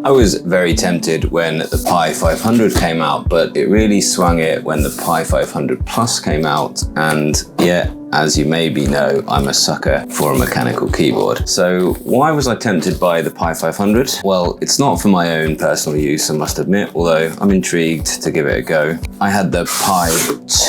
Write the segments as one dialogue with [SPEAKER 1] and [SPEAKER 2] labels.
[SPEAKER 1] I was very tempted when the Pi 500 came out, but it really swung it when the Pi 500 Plus came out. And yeah, as you maybe know, I'm a sucker for a mechanical keyboard. So why was I tempted by the Pi 500? Well, it's not for my own personal use, I must admit, although I'm intrigued to give it a go. I had the Pi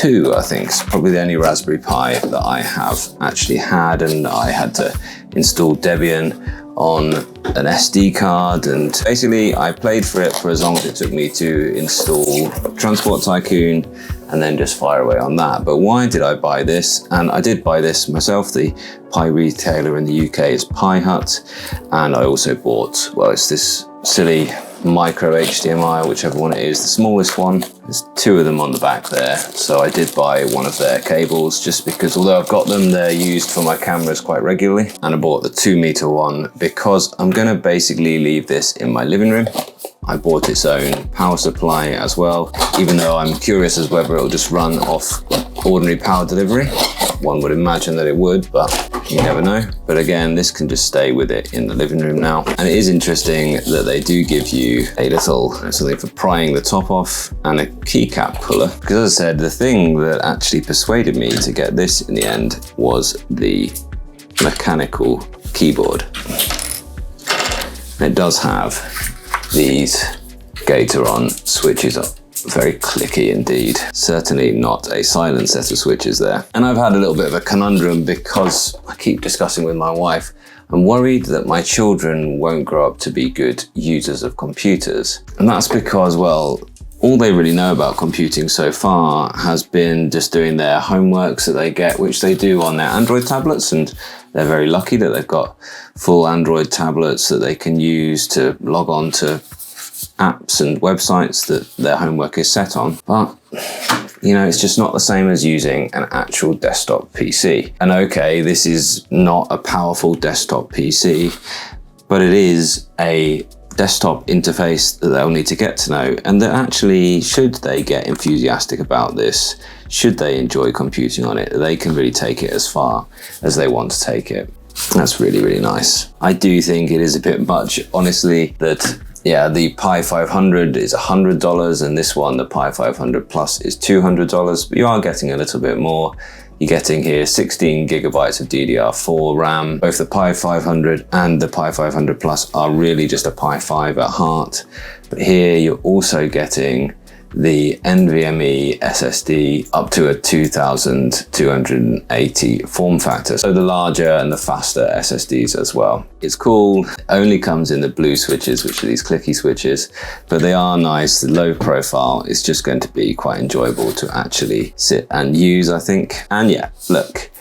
[SPEAKER 1] 2, I think, it's probably the only Raspberry Pi that I have actually had, and I had to install Debian on an SD card, and basically I played for it for as long as it took me to install Transport Tycoon and then just fire away on that. But why did I buy this? And I did buy this myself. The Pi retailer in the UK is Pi Hut, and I also bought, well, it's this silly micro HDMI, whichever one it is, the smallest one. There's two of them on the back there. So I did buy one of their cables just because although I've got them, they're used for my cameras quite regularly. And I bought the 2-meter one because I'm gonna basically leave this in my living room. I bought its own power supply as well, even though I'm curious as whether it'll just run off ordinary power delivery. One would imagine that it would, but you never know. But again, this can just stay with it in the living room now. And it is interesting that they do give you a little something for prying the top off and a keycap puller. Because as I said, the thing that actually persuaded me to get this in the end was the mechanical keyboard. It does have these Gateron switches up. Very clicky indeed. Certainly not a silent set of switches there. And I've had a little bit of a conundrum because I keep discussing with my wife, I'm worried that my children won't grow up to be good users of computers. And that's because, well, all they really know about computing so far has been just doing their homeworks that they get, which they do on their Android tablets, and they're very lucky that they've got full Android tablets that they can use to log on to apps and websites that their homework is set on. But you know, it's just not the same as using an actual desktop PC. And okay, this is not a powerful desktop PC, but it is a desktop interface that they'll need to get to know, and that actually, should they get enthusiastic about this, should they enjoy computing on it, they can really take it as far as they want to take it. That's really, really nice. I do think it is a bit much, honestly, that yeah, the Pi 500 is $100 and this one, the Pi 500 Plus, is $200, but you are getting a little bit more. You're getting here 16 gigabytes of DDR4 RAM. Both the Pi 500 and the Pi 500 Plus are really just a Pi 5 at heart. But here you're also getting the NVMe SSD up to a 2280 form factor. So the larger and the faster SSDs as well. It's cool. It only comes in the blue switches, which are these clicky switches, but they are nice. The low profile is just going to be quite enjoyable to actually sit and use, I think. And yeah, look,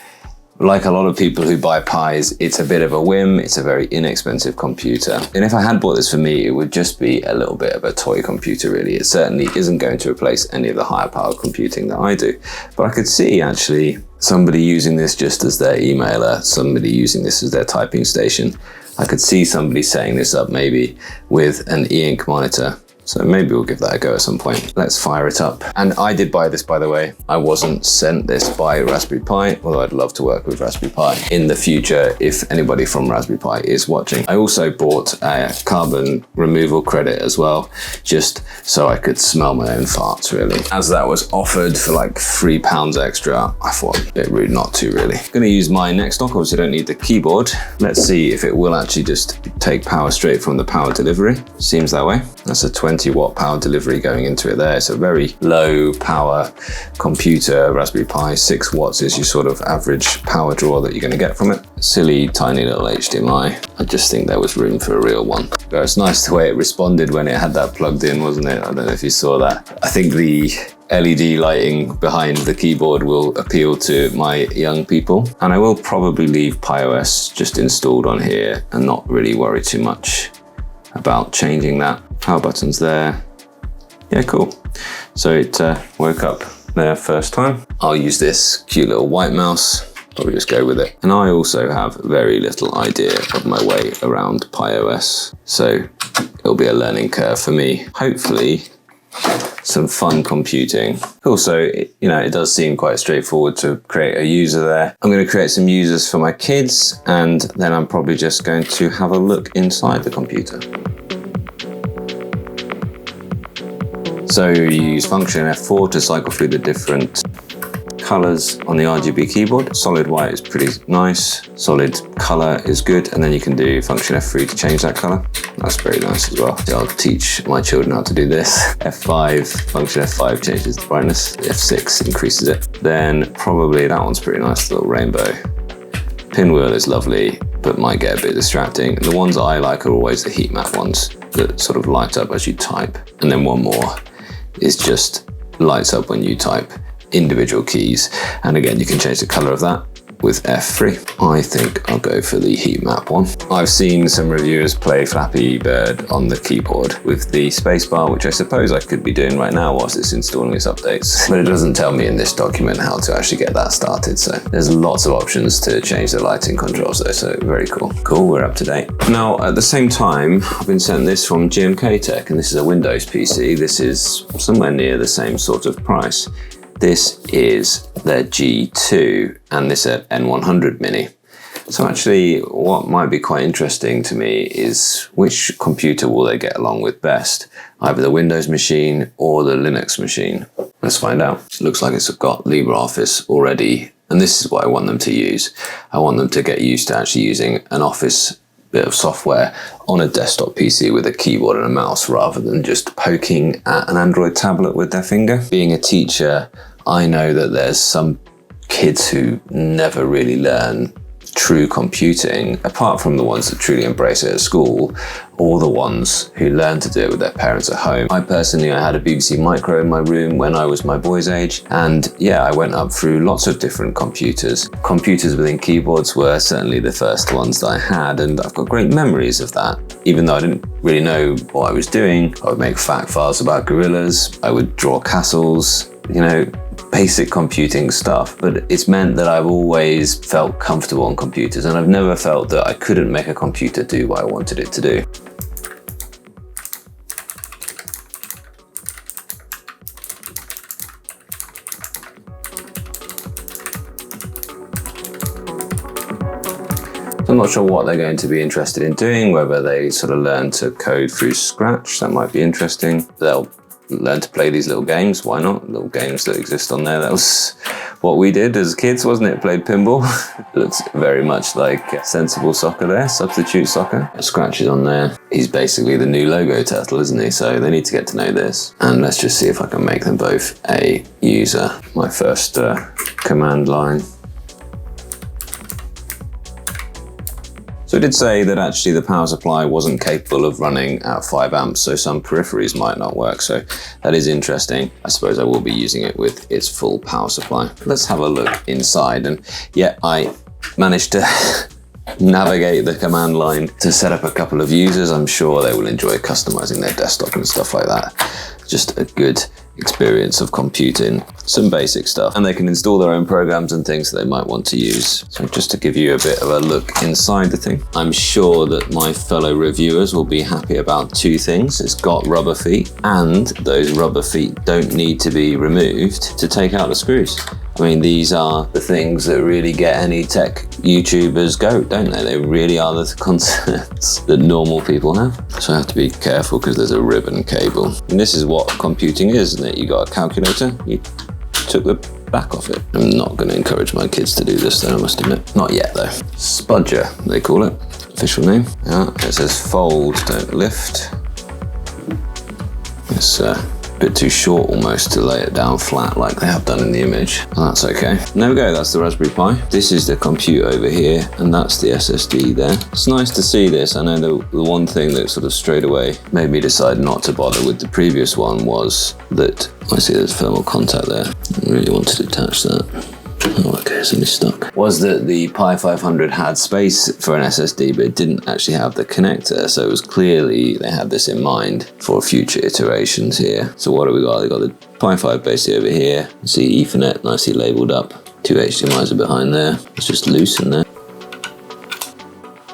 [SPEAKER 1] like a lot of people who buy Pis, it's a bit of a whim. It's a very inexpensive computer. And if I had bought this for me, it would just be a little bit of a toy computer, really. It certainly isn't going to replace any of the higher powered computing that I do. But I could see actually somebody using this just as their emailer, somebody using this as their typing station. I could see somebody setting this up maybe with an e-ink monitor. So maybe we'll give that a go at some point. Let's fire it up. And I did buy this, by the way. I wasn't sent this by Raspberry Pi, although I'd love to work with Raspberry Pi in the future if anybody from Raspberry Pi is watching. I also bought a carbon removal credit as well, just so I could smell my own farts, really. As that was offered for like £3 extra, I thought a bit rude not to, really. I'm gonna use my next dock. Obviously I don't need the keyboard. Let's see if it will actually just take power straight from the power delivery. Seems that way. That's a 20-watt power delivery going into it there. It's a very low power computer, Raspberry Pi. 6 watts is your sort of average power draw that you're going to get from it. Silly tiny little HDMI. I just think there was room for a real one. It's nice the way it responded when it had that plugged in, wasn't it? I don't know if you saw that. I think the LED lighting behind the keyboard will appeal to my young people. And I will probably leave PiOS just installed on here and not really worry too much about changing that. Power buttons there. Yeah, cool. So it woke up there first time. I'll use this cute little white mouse. Probably just go with it. And I also have very little idea of my way around PiOS. So it'll be a learning curve for me. Hopefully some fun computing. Also, you know, it does seem quite straightforward to create a user there. I'm going to create some users for my kids, and then I'm probably just going to have a look inside the computer. So you use function F4 to cycle through the different colors on the RGB keyboard. Solid white is pretty nice. Solid color is good. And then you can do function F3 to change that color. That's very nice as well. So I'll teach my children how to do this. F5, function F5 changes the brightness. F6 increases it. Then probably that one's pretty nice, the little rainbow. Pinwheel is lovely, but might get a bit distracting. And the ones I like are always the heat map ones that sort of light up as you type. And then one more is just lights up when you type individual keys. And again, you can change the color of that with F3. I think I'll go for the heat map one. I've seen some reviewers play Flappy Bird on the keyboard with the spacebar, which I suppose I could be doing right now whilst it's installing its updates. But it doesn't tell me in this document how to actually get that started. So there's lots of options to change the lighting controls though, so very cool. Cool, we're up to date. Now, at the same time, I've been sent this from GMK Tech, and this is a Windows PC. This is somewhere near the same sort of price. This is their G2 and this at N100 Mini. So actually what might be quite interesting to me is which computer will they get along with best? Either the Windows machine or the Linux machine. Let's find out. It looks like it's got LibreOffice already, and this is what I want them to use. I want them to get used to actually using an Office bit of software on a desktop PC with a keyboard and a mouse rather than just poking at an Android tablet with their finger. Being a teacher, I know that there's some kids who never really learn true computing, apart from the ones that truly embrace it at school, or the ones who learn to do it with their parents at home. I had a BBC Micro in my room when I was my boy's age, and yeah, I went up through lots of different computers. Computers within keyboards were certainly the first ones that I had, and I've got great memories of that. Even though I didn't really know what I was doing, I would make fact files about gorillas, I would draw castles, you know, basic computing stuff, but it's meant that I've always felt comfortable on computers, and I've never felt that I couldn't make a computer do what I wanted it to do. I'm not sure what they're going to be interested in doing, whether they sort of learn to code through Scratch. That might be interesting. They'll learn to play these little games. Why not? Little games that exist on there. That was what we did as kids, wasn't it? Played pinball. Looks very much like sensible soccer there, substitute soccer. Scratch is on there. He's basically the new logo turtle, isn't he? So they need to get to know this. And let's just see if I can make them both a user. My first command line. So it did say that actually the power supply wasn't capable of running at 5 amps, so some peripheries might not work. So that is interesting. I suppose I will be using it with its full power supply. Let's have a look inside. And yeah, I managed to navigate the command line to set up a couple of users. I'm sure they will enjoy customizing their desktop and stuff like that. Just a good experience of computing, some basic stuff, and they can install their own programs and things that they might want to use. So just to give you a bit of a look inside the thing, I'm sure that my fellow reviewers will be happy about two things. It's got rubber feet, and those rubber feet don't need to be removed to take out the screws. I mean, these are the things that really get any tech YouTubers go, don't they? They really are the concepts that normal people have. So I have to be careful because there's a ribbon cable. And this is what computing is, isn't it? You got a calculator, you took the back off it. I'm not going to encourage my kids to do this though, I must admit. Not yet though. Spudger, they call it. Official name. Yeah, it says fold, don't lift. It's a bit too short almost to lay it down flat like they have done in the image. Well, that's okay. There we go, that's the Raspberry Pi. This is the compute over here, and that's the SSD there. It's nice to see this. I know the one thing that sort of straight away made me decide not to bother with the previous one was that, I see there's thermal contact there. I really wanted to attach that. Oh, okay, it's only stuck. Was that the Pi 500 had space for an SSD, but it didn't actually have the connector. So it was clearly they had this in mind for future iterations here. So what have we got? They got the Pi 5 basically over here. You see Ethernet nicely labeled up. 2 HDMIs are behind there. It's just loose in there.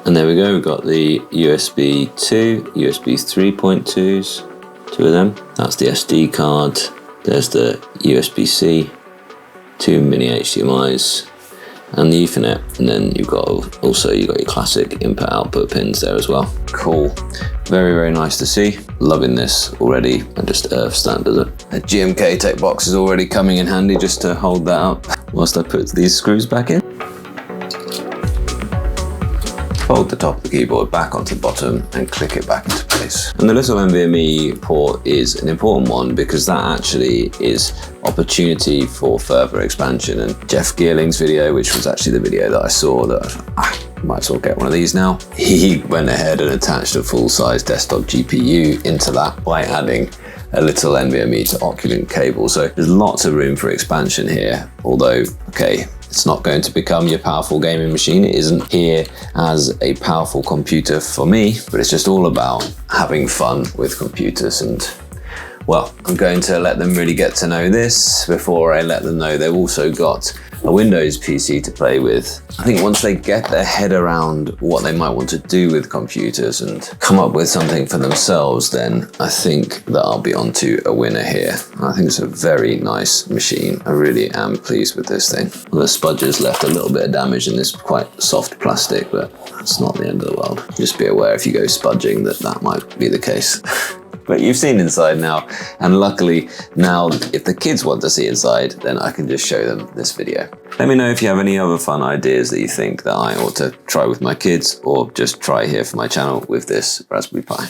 [SPEAKER 1] And there we go. We've got the USB 2, USB 3.2s, 2 of them. That's the SD card. There's the USB-C. 2 mini HDMIs and the Ethernet, and then you've got your classic input output pins there as well. Cool. Very, very nice to see. Loving this already. And just earth standard. A GMK tech box is already coming in handy just to hold that up whilst I put these screws back in. Fold the top of the keyboard back onto the bottom and click it back into place. And the little NVMe port is an important one because that actually is opportunity for further expansion. And Jeff Geerling's video, which was actually the video that I saw that might as well get one of these now. He went ahead and attached a full-size desktop GPU into that by adding a little NVMe to Oculent cable. So there's lots of room for expansion here, although, okay, it's not going to become your powerful gaming machine. It isn't here as a powerful computer for me, but it's just all about having fun with computers. And well, I'm going to let them really get to know this before I let them know they've also got a Windows PC to play with. I think once they get their head around what they might want to do with computers and come up with something for themselves, then I think that I'll be onto a winner here. I think it's a very nice machine. I really am pleased with this thing. The spudges left a little bit of damage in this quite soft plastic, but that's not the end of the world. Just be aware if you go spudging that that might be the case. But you've seen inside now, and luckily now if the kids want to see inside, then I can just show them this video. Let me know if you have any other fun ideas that you think that I ought to try with my kids, or just try here for my channel with this Raspberry Pi.